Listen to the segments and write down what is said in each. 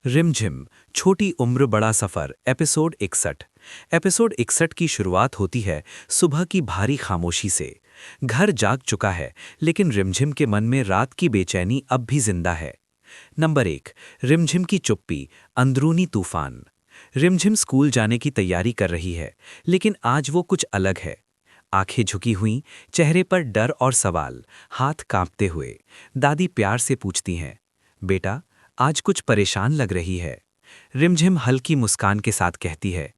रिमझिम छोटी उम्र बड़ा सफर एपिसोड 61। एपिसोड 61 की शुरुआत होती है सुबह की भारी खामोशी से। घर जाग चुका है, लेकिन रिमझिम के मन में रात की बेचैनी अब भी जिंदा है। नंबर 1। रिमझिम की चुप्पी, अंदरूनी तूफान। रिमझिम स्कूल जाने की तैयारी कर रही है, लेकिन आज वो कुछ अलग है। आंखें झुकी हुई, चेहरे पर डर और सवाल, हाथ कांपते हुए। दादी प्यार से पूछती हैं, बेटा, आज कुछ परेशान लग रही है। रिमझिम हल्की मुस्कान के साथ कहती है,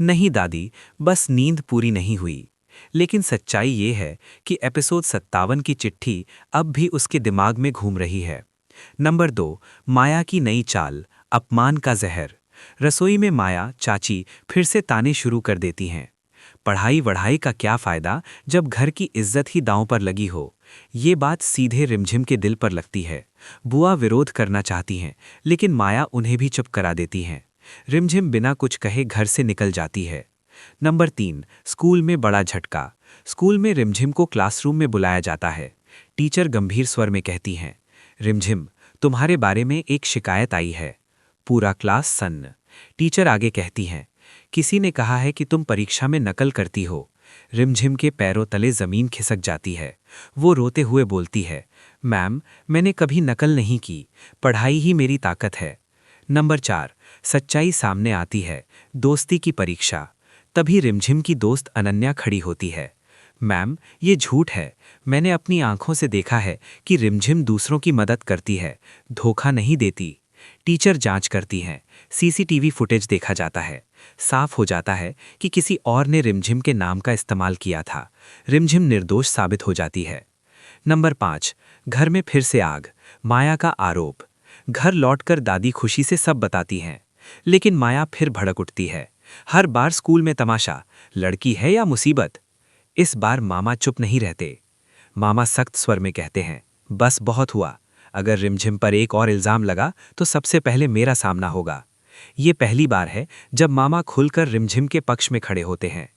नहीं दादी, बस नींद पूरी नहीं हुई। लेकिन सच्चाई ये है कि एपिसोड 57 की चिट्ठी अब भी उसके दिमाग में घूम रही है। नंबर 2। माया की नई चाल, अपमान का जहर। रसोई में माया चाची फिर से ताने शुरू कर देती हैं। पढ़ाई वढ़ाई का क्या फायदा जब घर की इज्जत ही दांव पर लगी हो। ये बात सीधे रिमझिम के दिल पर लगती है। बुआ विरोध करना चाहती हैं, लेकिन माया उन्हें भी चुप करा देती हैं। रिमझिम बिना कुछ कहे घर से निकल जाती है। नंबर 3। स्कूल में बड़ा झटका। स्कूल में रिमझिम को क्लासरूम में बुलाया जाता है। टीचर गंभीर स्वर में कहती हैं, रिमझिम, तुम्हारे बारे में एक शिकायत आई है। पूरा क्लास सन्न। टीचर आगे कहती हैं, किसी ने कहा है कि तुम परीक्षा में नकल करती हो। रिमझिम के पैरों तले जमीन खिसक जाती है। वो रोते हुए बोलती है, मैम, मैंने कभी नकल नहीं की, पढ़ाई ही मेरी ताकत है। नंबर 4। सच्चाई सामने आती है, दोस्ती की परीक्षा। तभी रिमझिम की दोस्त अनन्या खड़ी होती है। मैम, ये झूठ है, मैंने अपनी आंखों से देखा है कि रिमझिम दूसरों की मदद करती है, धोखा नहीं देती। टीचर जांच करती हैं, सीसीटीवी फुटेज देखा जाता है। साफ हो जाता है कि किसी और ने रिमझिम के नाम का इस्तेमाल किया था। रिमझिम निर्दोष साबित हो जाती है। नंबर 5। घर में फिर से आग, माया का आरोप। घर लौटकर दादी खुशी से सब बताती हैं, लेकिन माया फिर भड़क उठती है। हर बार स्कूल में तमाशा, लड़की है या मुसीबत। इस बार मामा चुप नहीं रहते। मामा सख्त स्वर में कहते हैं, बस बहुत हुआ। अगर रिमझिम पर एक और इल्जाम लगा तो सबसे पहले मेरा सामना होगा। ये पहली बार है जब मामा खुलकर रिमझिम के पक्ष में खड़े होते हैं।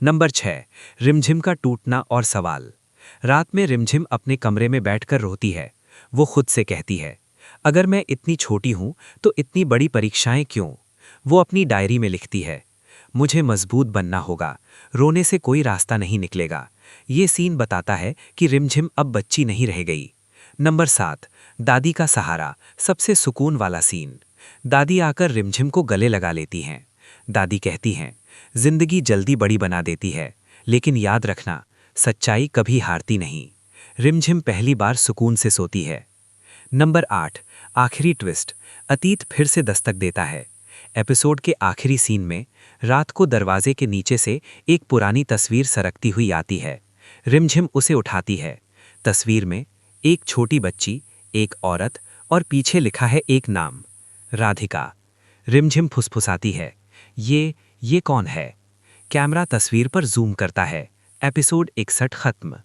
नंबर 6। रिमझिम का टूटना और सवाल। रात में रिमझिम अपने कमरे में बैठकर रोती है। वो खुद से कहती है, अगर मैं इतनी छोटी हूं तो इतनी बड़ी परीक्षाएं क्यों। वो अपनी डायरी में लिखती है, मुझे मजबूत बनना होगा, रोने से कोई रास्ता नहीं निकलेगा। ये सीन बताता है कि रिमझिम अब बच्ची नहीं रह गई। नंबर 7। दादी का सहारा, सबसे सुकून वाला सीन। दादी आकर रिमझिम को गले लगा लेती हैं। दादी कहती हैं, जिंदगी जल्दी बड़ी बना देती है, लेकिन याद रखना, सच्चाई कभी हारती नहीं। रिमझिम पहली बार सुकून से सोती है। नंबर 8। आखिरी ट्विस्ट, अतीत फिर से दस्तक देता है। एपिसोड के आखिरी सीन में रात को दरवाजे के नीचे से एक पुरानी तस्वीर सरकती हुई आती है। रिमझिम उसे उठाती है। तस्वीर में एक छोटी बच्ची, एक औरत और पीछे लिखा है एक नाम, राधिका। रिमझिम फुसफुसाती है, ये कौन है। कैमरा तस्वीर पर जूम करता है। एपिसोड 61 खत्म।